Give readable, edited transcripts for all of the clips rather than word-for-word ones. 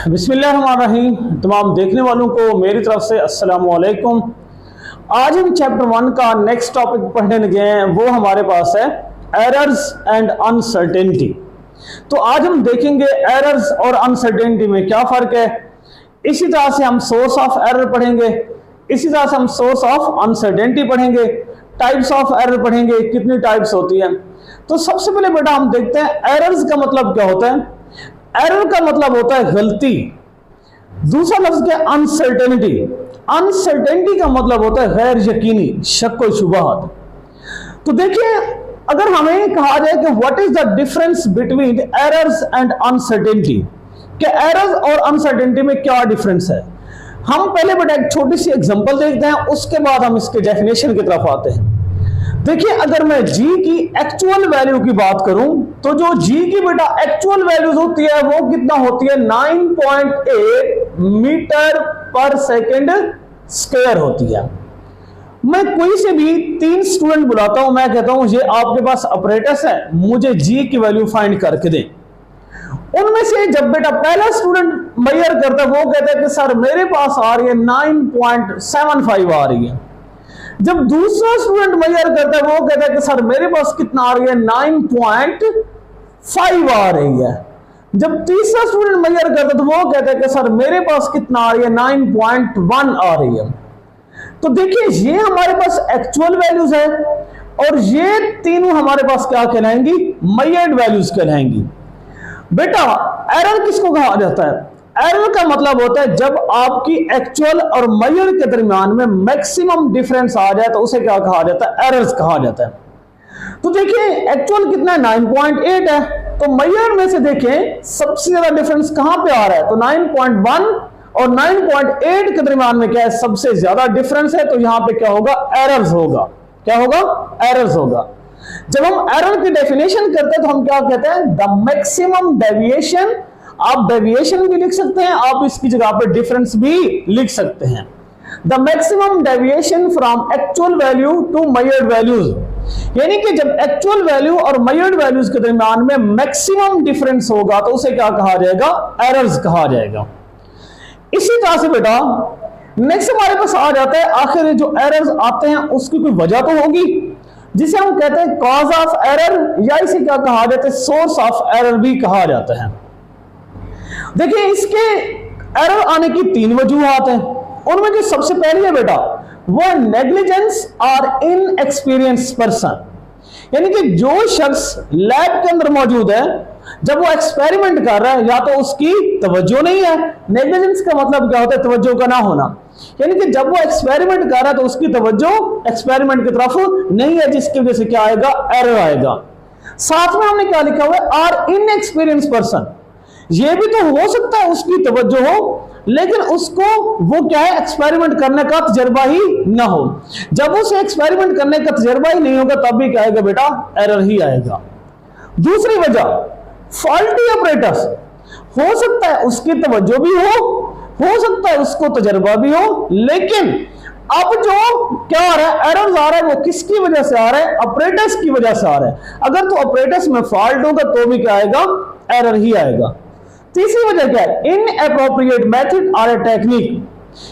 बिस्मिल्लाहिर्रहमानिर्रहीम। तमाम देखने वालों को मेरी तरफ से अस्सलाम वालेकुम। आज हम चैप्टर 1 का नेक्स्ट टॉपिक पढ़ने लगे हैं, वो हमारे पास है एरर्स एंड अनसर्टेनिटी। तो आज हम देखेंगे एरर्स और अनसर्टेनिटी में क्या फ़र्क है। इसी तरह से हम सोर्स ऑफ एरर पढ़ेंगे, इसी तरह से हम सोर्स ऑफ अनसर्टेनिटी पढ़ेंगे, टाइप्स ऑफ एरर पढ़ेंगे, कितनी टाइप्स होती हैं। तो सबसे पहले बेटा हम देखते हैं एरर्स का मतलब क्या होता है। एरर का मतलब होता है गलती। दूसरा लफ्ज क्या है? अनसर्टेनिटी। अनसर्टेनिटी का मतलब होता है गैर यकीनी, शक व शुबहात। तो देखिए, अगर हमें कहा जाए कि what is the difference between errors and uncertainty, कि एरर्स और अनसर्टेनिटी में क्या डिफरेंस है, हम पहले बेटा एक छोटी सी एग्जांपल देखते हैं, उसके बाद हम इसके डेफिनेशन की तरफ आते हैं। देखिए, अगर मैं g की एक्चुअल वैल्यू की बात करूं तो जो g की बेटा एक्चुअल वैल्यूज होती है वो कितना होती है? 9.8 मीटर पर सेकंड स्क्वायर होती है। मैं कोई से भी 3 स्टूडेंट बुलाता हूं, मैं कहता हूं ये आपके पास ऑपरेटर्स है, मुझे g की वैल्यू फाइंड करके दें। उनमें से जब बेटा पहला स्टूडेंट मेजर करता है वो कहता है कि सर मेरे पास आ रही है 9.75 आ रही है। जब दूसरा स्टूडेंट मेजर करता है वो कहता है कि सर मेरे पास कितना आ रही है? 9.5 आ रही है। जब तीसरा स्टूडेंट मेजर करता है तो वो कहता है कि सर मेरे पास कितना आ रही है? 9.1 आ रही है। तो देखिए, ये हमारे पास एक्चुअल वैल्यूज है और ये तीनों हमारे पास क्या कहलाएंगी? Measured values कहलाएंगी। बेटा एरर किसको कहा जाता है? एरर का मतलब होता है जब आपकी एक्चुअल और मेजर के दरमियान में मैक्सिमम डिफरेंस आ जाए तो उसे क्या कहा जाता है? एरर्स कहा जाता है। तो देखिए, एक्चुअल कितना है? 9.8 है। तो मेजर में से देखें सबसे ज्यादा डिफरेंस कहां पे आ रहा है? तो 9.1 और 9.8 के दरमियान में क्या है? सबसे ज्यादा डिफरेंस है। तो यहां पे क्या होगा? एरर्स होगा। क्या होगा? एरर्स होगा। जब हम एरर की डेफिनेशन करते हैं तो हम क्या कहते हैं? The maximum deviation. आप डेविएशन भी लिख सकते हैं, आप इसकी जगह पर डिफरेंस भी लिख सकते हैं। The maximum deviation from actual value to measured values, यानी कि जब एक्चुअल वैल्यू और मेजर्ड वैल्यूज के दरमियान में मैक्सिमम डिफरेंस होगा तो उसे क्या कहा जाएगा? एरर्स कहा जाएगा। इसी तरह से बेटा नेक्स्ट हमारे पास आ जाता है, आखिर जो एरर्स आते हैं उसकी कोई वजह तो होगी, जिसे हम कहते हैं कॉज ऑफ एरर, या इसे क्या कहा जाता है? सोर्स ऑफ एरर भी कहा जाता है। देखिए, इसके एरर आने की 3 वजूहात हैं। उनमें जो सबसे पहली है बेटा वो नेग्लिजेंस और इनएक्सपीरियंस पर्सन, यानी कि जो शख्स लैब के अंदर मौजूद है जब वो एक्सपेरिमेंट कर रहा है या तो उसकी तवज्जो नहीं है। नेग्लिजेंस का मतलब क्या होता है? तवज्जो का ना होना, यानी कि जब वो एक्सपेरिमेंट कर रहा है तो उसकी तवज्जो एक्सपेरिमेंट की तरफ नहीं है, जिसकी वजह से क्या आएगा? एरर आएगा। साथ में हमने क्या लिखा हुआ है? Are inexperience person. ये भी तो हो सकता है उसकी तवज्जो हो लेकिन उसको वो क्या है? एक्सपेरिमेंट करने का तजर्बा ही ना हो। जब उसे एक्सपेरिमेंट करने का तजर्बा ही नहीं होगा तब भी क्या आएगा बेटा? एरर ही आएगा। दूसरी वजह फॉल्टी ऑपरेटर्स। हो सकता है उसकी तवज्जो भी हो सकता है उसको तजर्बा भी हो, लेकिन अब जो क्या आ रहा है? एरर्स आ रहा है, वो किसकी वजह से आ रहा है? ऑपरेटर्स की वजह से आ रहा है। अगर तो ऑपरेटर्स में फॉल्ट होगा तो भी क्या आएगा? एरर ही आएगा। तीसरी वजह क्या है? इनएप्रोप्रिएट मेथड और ए टेक्निक,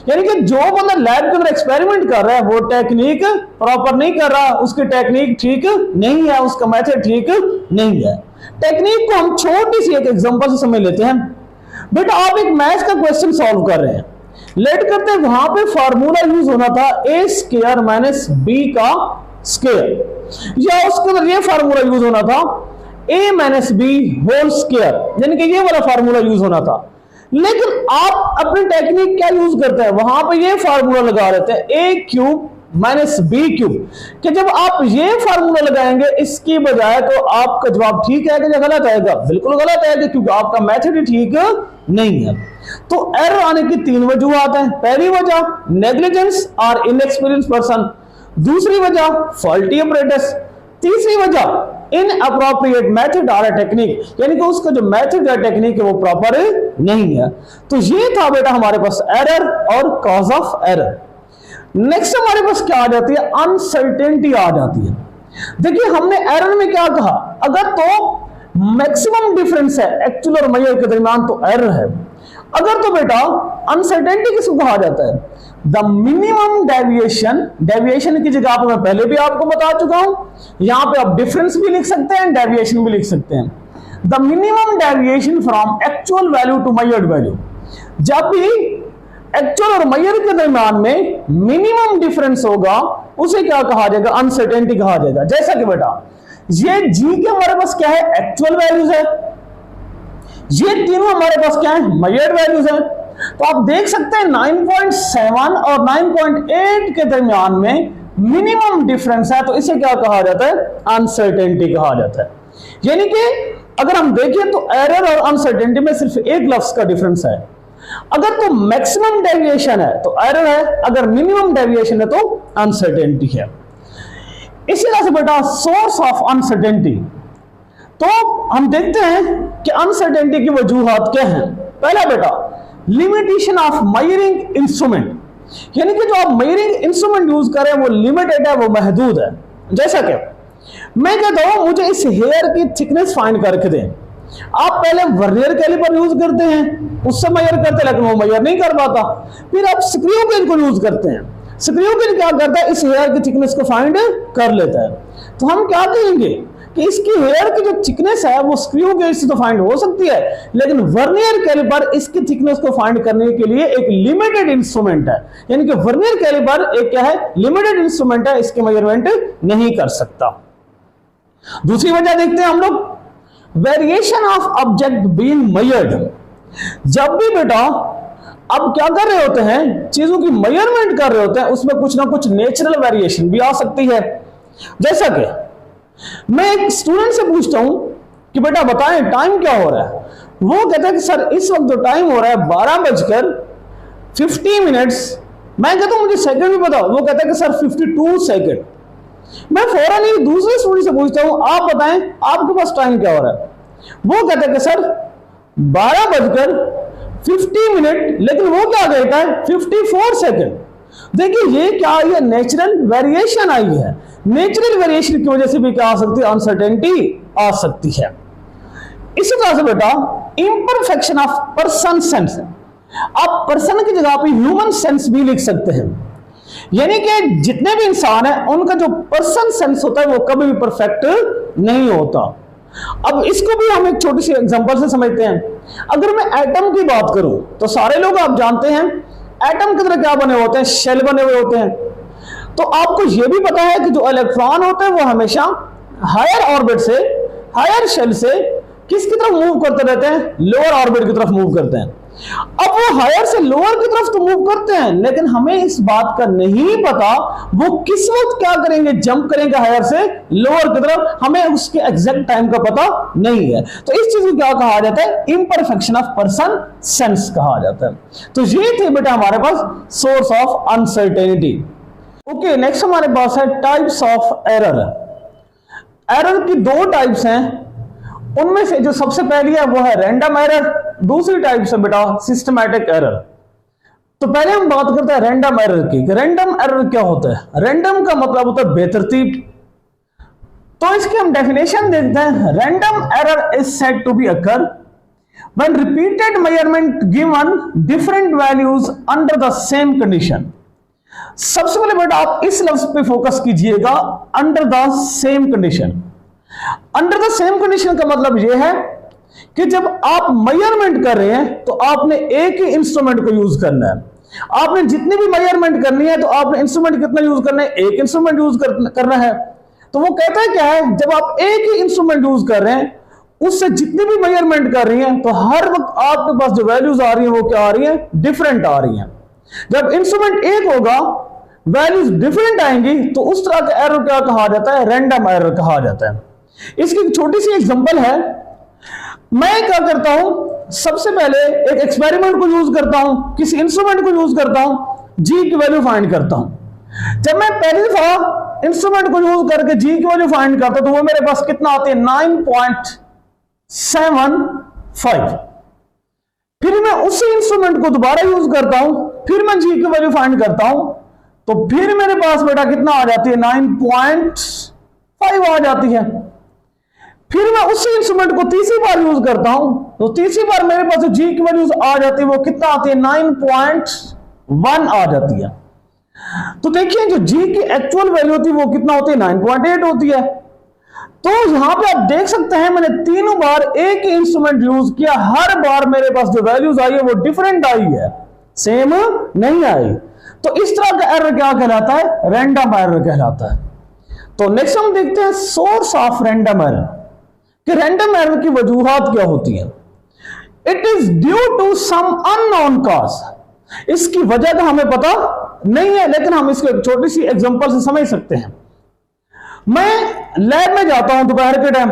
यानी कि जो बंदा लैब के अंदर एक्सपेरिमेंट कर रहा है वो टेक्निक प्रॉपर नहीं कर रहा, उसकी टेक्निक ठीक नहीं है, उसका मेथड ठीक नहीं है। टेक्निक को हम छोटी सी एक एग्जांपल से समझ लेते हैं। बेटा आप एक मैथ्स का क्वेश्चन सॉल्व कर रहे हैं, लेट करते हैं वहां पे फार्मूला यूज होना था a स्क्वायर माइनस b का स्क्वायर, या उसके अंदर ये फार्मूला यूज होना था a minus B whole square, यानी कि ये वाला फार्मूला यूज होना था। लेकिन आप अपनी टेक्निक क्या यूज करते हैं? वहां पे ये फार्मूला लगा देते हैं a cube minus B cube, कि जब आप ये फार्मूला लगाएंगे इसकी बजाय तो आपका जवाब ठीक आएगा या गलत आएगा? बिल्कुल गलत आएगा, क्योंकि आपका मेथड ही ठीक नहीं है। तो एरर आने की 3 वजूहात हैं। पहली वजह नेग्लिजेंस और इनएक्सपीरियंस पर्सन, दूसरी वजह फॉल्टी ऑपरेटर्स, तीसरी वजह इनअप्रोप्रिएट मेथड और टेक्निक, यानी कि उसका जो मेथड या टेक्निक है वो प्रॉपर नहीं है। तो ये था बेटा हमारे पास एरर और कॉज ऑफ एरर। नेक्स्ट हमारे पास क्या आ जाती है? अनसर्टेनिटी आ जाती है। देखिए, हमने एरर में क्या कहा? अगर तो मैक्सिमम डिफरेंस है एक्चुअल और मेजर के दरमियान तो एरर है। अगर तो बेटा अनसर्टेनिटी किसको कहा जाता है? द मिनिमम डेविएशन, डेविएशन की जगह पर मैं पहले भी आपको बता चुका हूं, यहां पे आप डिफरेंस भी लिख सकते हैं, डेविएशन भी लिख सकते हैं। The minimum deviation from actual value to measured value, जब भी एक्चुअल और मेजर के दरमियान में मिनिमम डिफरेंस होगा उसे क्या कहा जाएगा? अनसर्टेनिटी कहा जाएगा। जैसा कि बेटा ये जी के हमारे पास क्या है? एक्चुअल वैल्यूज है, ये तीनों हमारे पास क्या है? मेजर्ड वैल्यूज है। तो आप देख सकते हैं 9.7 और 9.8 के दरमियान में मिनिमम डिफरेंस है, तो इसे क्या कहा जाता है? अनसर्टेनिटी कहा जाता है। यानी कि अगर हम देखें तो एरर और अनसर्टेनिटी में सिर्फ एक लफ्ज का डिफरेंस है। अगर तो मैक्सिमम डेविएशन है तो एरर है, अगर मिनिमम डेविएशन है तो अनसर्टेनिटी है। इसी तरह से बेटा सोर्स ऑफ अनसर्टेनिटी, तो हम देखते हैं कि अनसर्टेनिटी की वजूहात क्या है। पहला बेटा लिमिटेशन ऑफ मेजरिंग इंस्ट्रूमेंट, यानी कि जो आप मेजरिंग इंस्ट्रूमेंट यूज करें वो लिमिटेड है, वो महदूद है। जैसा कि मैं कहता हूं मुझे इस हेयर की थिकनेस फाइंड करके दें, आप पहले वर्नियर कैलिपर यूज करते हैं, उससे मेजर करते हैं, लेकिन वो मेजर नहीं कर पाता। फिर आप स्क्रू गेज को यूज करते हैं, स्क्रू गेज क्या करता है? इस हेयर की थिकनेस को फाइंड कर लेता है। तो हम क्या कहेंगे कि इसकी हेयर की जो थिकनेस है वो स्क्रू गेज से तो फाइंड हो सकती है, लेकिन वर्नियर कैलिपर इसकी थिकनेस को फाइंड करने के लिए एक लिमिटेड इंस्ट्रूमेंट है। यानी कि वर्नियर कैलिपर एक क्या है? लिमिटेड इंस्ट्रूमेंट है, इसके मेजरमेंट नहीं कर सकता। दूसरी वजह देखते हैं हम लोग, variation of object being measured. जब भी बेटा अब क्या कर रहे होते हैं, चीजों की मेजरमेंट कर रहे होते हैं, उसमें कुछ ना कुछ नेचुरल वेरिएशन भी आ सकती है। जैसा कि मैं एक स्टूडेंट से पूछता हूं कि बेटा बताएं टाइम क्या हो रहा है, वो कहता है कि सर इस वक्त जो टाइम हो रहा है 12:50। मैं कहता हूं मुझे सेकंड भी बताओ, वो कहता है कि सर 52 सेकंड। मैं फौरन ही दूसरे स्टूडेंट से पूछता हूं आप बताएं आपके पास टाइम क्या हो रहा है, वो कहता है कि सर 12:50, लेकिन वो क्या कहता है? 54 सेकंड। देखिए ये क्या आई है? नेचुरल वेरिएशन आई है। नेचुरल वेरिएशन की वजह से भी क्या आ सकती है? अनसर्टेनिटी आ सकती है। इसी तरह से बेटा इंपरफेक्शन ऑफ पर्सन सेंस, आप पर्सन की जगह पे ह्यूमन सेंस भी लिख सकते हैं। यानी कि जितने भी इंसान हैं उनका जो पर्सन सेंस होता है वो कभी भी परफेक्ट नहीं होता। अब इसको भी हम एक छोटी सी एग्जांपल से समझते हैं। अगर मैं एटम की बात करूं तो सारे लोग आप जानते हैं एटम की तरह क्या बने होते हैं? शेल बने हुए होते हैं। तो आपको यह भी पता है कि जो इलेक्ट्रॉन होते हैं वो हमेशा हायर ऑर्बिट से, हायर शेल से किसकी तरफ मूव करते रहते हैं? लोअर ऑर्बिट की तरफ मूव करते हैं। अब वो हायर से लोअर की तरफ तो मूव करते हैं, लेकिन हमें इस बात का नहीं पता वो किस वक्त क्या करेंगे, जंप करेंगे हायर से लोअर की तरफ, हमें उसके एग्जैक्ट टाइम का पता नहीं है। तो इस चीज को क्या कहा जाता है? इंपरफेक्शन ऑफ पर्सन सेंस कहा जाता है। तो ये थे बेटा हमारे पास source of uncertainty. Okay, next हमारे पास है टाइप्स ऑफ एरर। एरर की दो टाइप्स हैं, उनमें से जो सबसे पहली है वो है रैंडम एरर, दूसरी टाइप से बेटा सिस्टमैटिक एरर। तो पहले हम बात करते हैं रैंडम एरर की। रैंडम एरर क्या होता है? रैंडम का मतलब होता है बेतरतीब। तो इसकी हम डेफिनेशन देखते हैं। Random error is said to be occur when repeated measurement given different values under the same condition. सबसे पहले बेटा आप इस लफ्ज पे फोकस कीजिएगा, under the same condition. Under the same condition का मतलब यह है कि जब आप मेजरमेंट कर रहे हैं तो आपने एक ही इंस्ट्रूमेंट को यूज करना है। आपने जितनी भी मेजरमेंट करनी है तो आपने इंस्ट्रूमेंट कितना यूज करना है? एक इंस्ट्रूमेंट यूज करना है। तो वो कहता है क्या है? जब आप एक ही इंस्ट्रूमेंट यूज कर रहे हैं उससे जितनी भी मेजरमेंट कर रही हैं तो हर वक्त आपके पास जो वैल्यूज आ रही हैं वो क्या आ रही हैं? डिफरेंट आ रही हैं। जब इंस्ट्रूमेंट एक होगा वैल्यूज डिफरेंट आएंगी तो उस तरह का एरर क्या कहा जाता है? रैंडम एरर कहा जाता है। इसकी छोटी सी एग्जांपल है, मैं क्या करता हूं, सबसे पहले एक एक्सपेरिमेंट को यूज करता हूं, किसी इंस्ट्रूमेंट को यूज करता हूं, जी की वैल्यू फाइंड करता हूं। जब मैं पहली दफा इंस्ट्रूमेंट को यूज करके जी की वैल्यू फाइंड करता हूं तो वो मेरे पास कितना आती है? 9.75। फिर मैं उसी इंस्ट्रूमेंट को दोबारा यूज करता हूं, फिर मैं जी की वैल्यू फाइंड करता हूं तो फिर मेरे पास बेटा कितना आ जाती है? 9.5 आ जाती है। फिर मैं उसी इंस्ट्रूमेंट को तीसरी बार यूज करता हूं, तो तीसरी बार मेरे पास जो जी की वैल्यूज आ जाती है वो कितना आती है, 9.1 आ जाती है। तो देखिए जो जी की एक्चुअल वैल्यू होती है वो कितना होती है, 9.8 होती है। तो यहां पे आप देख सकते हैं मैंने तीनों बार एक ही इंस्ट्रूमेंट यूज किया, हर बार मेरे पास जो वैल्यूज आई है वो डिफरेंट आई है, सेम नहीं आई। तो इस तरह का एरर क्या कहलाता है, रैंडम एरर कहलाता है। तो नेक्स्ट हम देखते हैं सोर्स ऑफ रैंडम एरर, कि रैंडम एरर की वजूहात क्या होती है। It is due to some unknown cause, इसकी वजह का हमें पता नहीं है, लेकिन हम इसको एक छोटी सी एग्जांपल से समझ सकते हैं। मैं लैब में जाता हूं दोपहर के टाइम,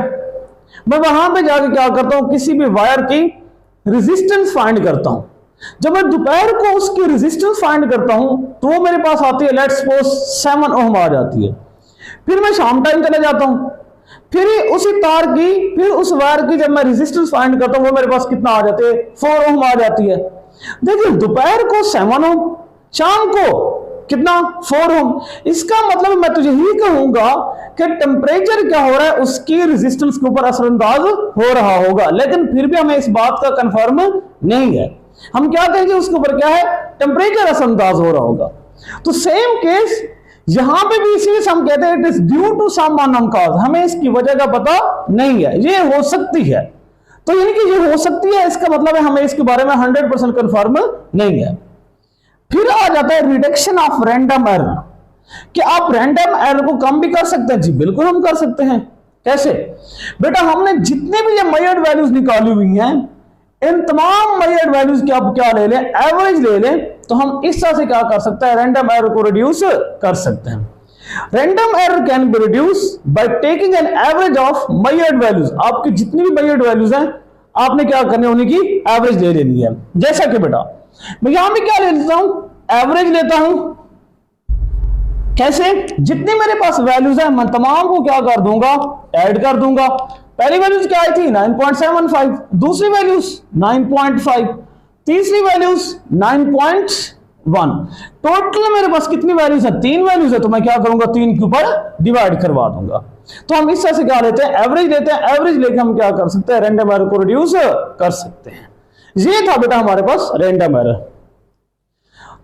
मैं वहां पे जाके क्या करता हूं, किसी भी वायर की रेजिस्टेंस फाइंड करता हूं। जब मैं दोपहर को उसकी रेजिस्टेंस फाइंड करता हूं तो वो मेरे पास आती है, लेट्स सपोज 7 ओम आ जाती है। फिर मैं शाम टाइम चले जाता हूं, फिर उसी तार की, फिर उस वायर की जब मैं रेजिस्टेंस फाइंड करता हूं वो मेरे पास कितना आ जाती है, 4 ओम आ जाती है। देखिए दोपहर को 7 ओम, शाम को कितना, 4 ओम। इसका मतलब मैं तुझे ही कहूंगा कि टेम्परेचर क्या हो रहा है, उसकी रेजिस्टेंस के ऊपर असरअंदाज हो रहा होगा, लेकिन फिर भी हमें इस बात का कंफर्म नहीं है। हम क्या कहेंगे उसके ऊपर क्या है, टेम्परेचर असरअंदाज हो रहा होगा। तो सेम केस यहां पे भी इसी हम कहते हैं it is due to some unknown cause, हमें इसकी वजह का पता नहीं है, ये हो सकती है। तो यानी कि ये हो सकती है, इसका मतलब है हमें इसके बारे में 100% कंफर्म नहीं है। फिर आ जाता है रिडक्शन ऑफ रैंडम एरर, कि आप रैंडम एरर को कम भी कर सकते हैं। जी बिल्कुल हम कर सकते हैं। कैसे बेटा, हमने जितने भी ये मेजर्ड वैल्यूज निकाली हुई हैं, इन तमाम मेजर्ड वैल्यूज की आप क्या ले लें, एवरेज ले लें, तो हम इस तरह से क्या कर सकते हैं, रैंडम एरर को रिड्यूस कर सकते हैं। Random error can be reduce by taking an average of measured values. आपकी जितनी भी मेजर्ड वैल्यूज हैं आपने क्या करने, उनकी एवरेज ले लेनी है। जैसा कि बेटा मैं यहां भी क्या ले लेता हूं, एवरेज लेता हूं। कैसे, जितनी मेरे पास वैल्यूज है मैं तमाम को क्या कर दूंगा, ऐड कर दूंगा। पहली वैल्यूज क्या आई थी, 9.75, दूसरी वैल्यूज 9.5, तीसरी वैल्यूज 9.1। टोटल मेरे पास कितनी वैल्यूज है, 3 वैल्यूज है, तो मैं क्या करूंगा, 3 के ऊपर डिवाइड करवा दूंगा। तो हम इस तरह से क्या लेते हैं, एवरेज लेते हैं। एवरेज लेके हम क्या कर सकते हैं, रैंडम एरर को रिड्यूस कर सकते हैं। ये था बेटा हमारे पास रैंडम एरर।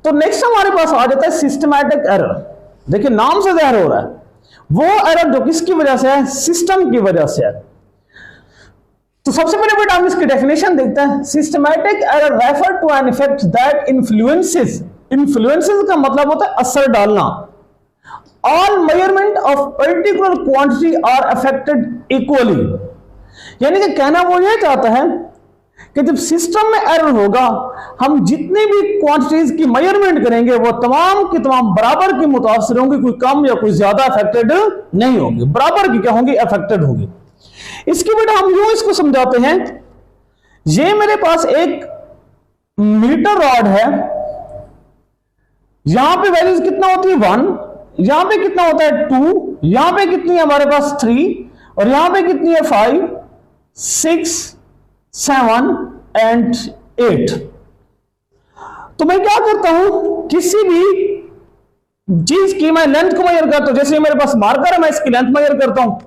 तो नेक्स्ट हमारे पास आ जाता है सिस्टमैटिक एरर। देखिए नाम से ज़ाहिर हो रहा है, वो एरर जो किसकी वजह से है, सिस्टम की वजह से है। तो सबसे पहले बेटा हम इसकी डेफिनेशन देखते हैं। Systematic error refer to an effect that influences, influences का मतलब होता है असर डालना। All measurement of particular quantity are affected equally, यानी कि कहना वो ये चाहता है कि जब सिस्टम में एरर होगा, हम जितनी भी क्वांटिटीज की मेजरमेंट करेंगे वो तमाम की तमाम बराबर की मुतासर होंगी, कोई कम या कोई ज्यादा अफेक्टेड नहीं होगी, बराबर की क्या होंगी, अफेक्टेड होगी। इसकी बेटा हम यूं इसको समझाते हैं, ये मेरे पास एक मीटर रॉड है, यहां पे वैल्यूज कितना होती है, 1, यहां पे कितना होता है 2, यहां पे कितनी है हमारे पास 3, और यहां पे कितनी है 5, 6, 7 एंड 8। तो मैं क्या करता हूं, किसी भी चीज की मैं लेंथ को मेजर करता हूं। जैसे मेरे पास मार्कर है, मैं इसकी लेंथ मेजर करता हूं।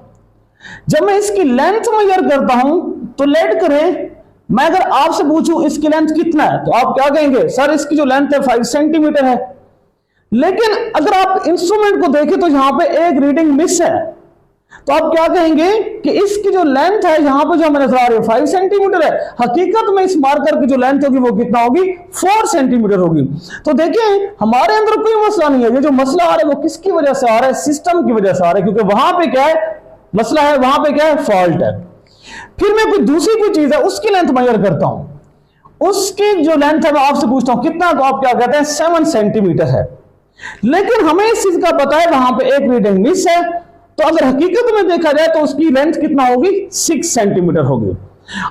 जब मैं इसकी लेंथ मेजर करता हूं तो लेट करें, मैं अगर आपसे पूछूं इसकी लेंथ कितना है, तो आप क्या कहेंगे, सर इसकी जो लेंथ है 5 सेंटीमीटर है। लेकिन अगर आप इंस्ट्रूमेंट को देखें तो यहां पे एक रीडिंग मिस है, तो आप क्या कहेंगे कि इसकी जो लेंथ है यहां पर जो हमें नजर आ रही है 5 सेंटीमीटर है, हकीकत में इस मार्कर की जो लेंथ होगी वो कितना होगी, 4 सेंटीमीटर होगी। तो देखिए हमारे अंदर कोई मसला नहीं है, ये जो मसला आ रहा है वो किसकी वजह से आ रहा है, सिस्टम की वजह से आ रहा है, क्योंकि वहां पे क्या है मसला है, वहां पे क्या है, फॉल्ट है। फिर मैं कोई दूसरी कोई चीज है उसकी लेंथ मेजर करता हूं, उसकी जो लेंथ है मैं आपसे पूछता हूं कितना, तो आप क्या कहते हैं 7 सेंटीमीटर है। लेकिन हमें इस चीज का पता है वहां पे एक रीडिंग मिस है, तो अगर हकीकत में देखा जाए तो उसकी लेंथ कितना होगी, 6 सेंटीमीटर होगी।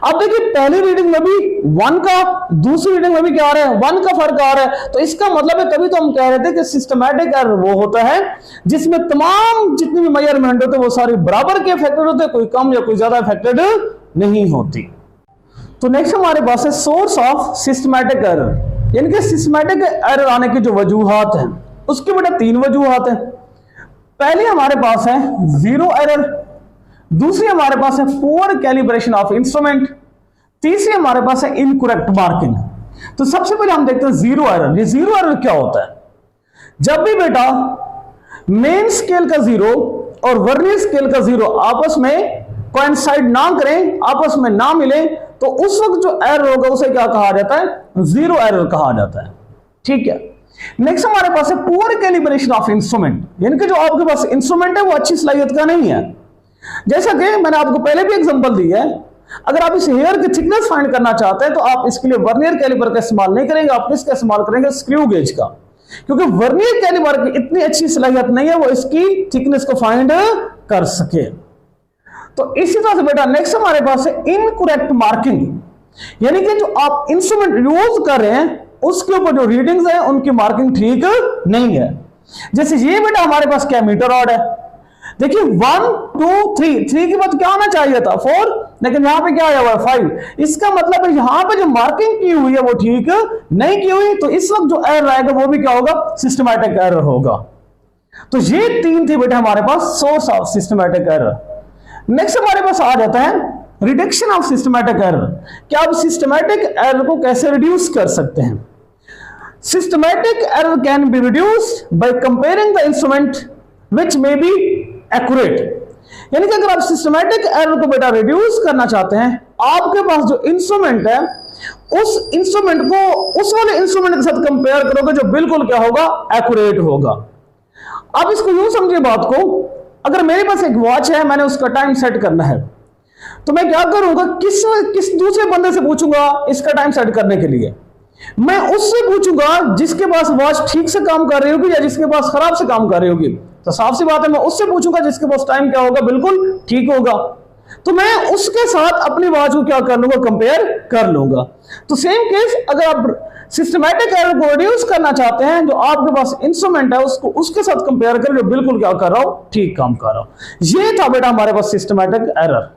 अब देखिए पहली रीडिंग में भी 1 का, दूसरी रीडिंग में भी क्या आ रहा है, 1 का फर्क आ रहा है। तो इसका मतलब है, तभी तो हम कह रहे थे कि सिस्टमैटिक एरर वो होता है जिसमें तमाम जितनी भी मेजरमेंट होते हैं वो सारी बराबर के अफेक्टेड होते हैं, कोई कम या कोई ज्यादा अफेक्टेड नहीं होती। तो नेक्स्ट हमारे पास है सोर्स ऑफ सिस्टमैटिक एरर, यानी कि सिस्टमैटिक एरर आने की जो वजूहात हैं उसकी बेटा 3 वजूहात हैं। पहले हमारे पास है जीरो एरर, दूसरी हमारे पास है पुअर कैलिब्रेशन ऑफ इंस्ट्रूमेंट, तीसरी हमारे पास है इनकरेक्ट मार्किंग। तो सबसे पहले हम देखते हैं जीरो एरर। ये जीरो एरर क्या होता है? जब भी बेटा मेन स्केल का जीरो और वर्नियर स्केल का जीरो आपस में कोइंसाइड ना करें, आपस में ना मिले, तो उस वक्त जो एरर होगा उसे क्या कहा जाता है? जीरो एरर कहा जाता है। ठीक है। नेक्स्ट हमारे पास है पुअर कैलिब्रेशन ऑफ इंस्ट्रूमेंट, यानी कि जो आपके पास इंस्ट्रूमेंट है वो अच्छी सलाहियत का नहीं है। जैसा कि मैंने आपको पहले भी एग्जांपल दी है, अगर आप इस हेयर की थिकनेस फाइंड करना चाहते हैं तो आप इसके लिए वर्नियर कैलिपर का इस्तेमाल नहीं करेंगे, आप किसका इस्तेमाल करेंगे? स्क्रू गेज का, क्योंकि वर्नियर कैलिपर की इतनी अच्छी सलाहियत नहीं है वो इसकी थिकनेस को फाइंड कर सके। तो इसी तरह से बेटा नेक्स्ट हमारे पास है इनकरेक्ट मार्किंग, यानी कि जो आप इंस्ट्रूमेंट यूज कर रहे हैं उसके ऊपर जो रीडिंग्स है उनकी मार्किंग ठीक नहीं है। जैसे ये बेटा हमारे पास क्या मीटर रॉड है, देखिए 1 2 3 के बाद क्या आना चाहिए था 4, लेकिन यहां पे क्या आया हुआ है 5। इसका मतलब है यहां पे जो मार्किंग की हुई है वो ठीक नहीं की हुई, तो इस वक्त जो एरर आएगा वो भी क्या होगा? सिस्टमैटिक एरर होगा। तो ये तीन थी बेटा हमारे पास source of systematic error. Next हमारे पास आ जाता है रिडक्शन ऑफ सिस्टमैटिक एरर। क्या आप सिस्टमैटिक एरर को कैसे रिड्यूस कर सकते हैं? Systematic error can be reduced by comparing the instrument which may be accurate, यानी कि अगर आप सिस्टमैटिक एरर को बेटा रिड्यूस करना चाहते हैं, आपके पास जो इंस्ट्रूमेंट है उस इंस्ट्रूमेंट को उस वाले इंस्ट्रूमेंट के साथ कंपेयर करोगे जो बिल्कुल क्या होगा? एक्यूरेट होगा। आप इसको यूं समझिए बात को, अगर मेरे पास एक वॉच है, मैंने उसका टाइम सेट करना है, तो मैं क्या करूंगा? किस दूसरे बंदे से पूछूंगा इसका टाइम सेट करने के लिए? मैं उससे पूछूंगा जिसके पास वॉच ठीक से काम कर रही होगी या जिसके पास खराब से काम कर रही होगी। तो साफ सी बात है मैं उससे पूछूंगा जिसके पास टाइम क्या होगा? बिल्कुल ठीक होगा। तो मैं उसके साथ अपनी वॉच को क्या कर लूंगा? कंपेयर कर लूंगा। तो सेम केस अगर आप सिस्टमैटिक एरर को रिड्यूस करना चाहते हैं, जो आपके पास इंस्ट्रूमेंट है उसको उसके साथ कंपेयर करें जो बिल्कुल क्या कर रहा हो? ठीक काम कर रहा हो। ये था बेटा हमारे पास सिस्टमैटिक एरर।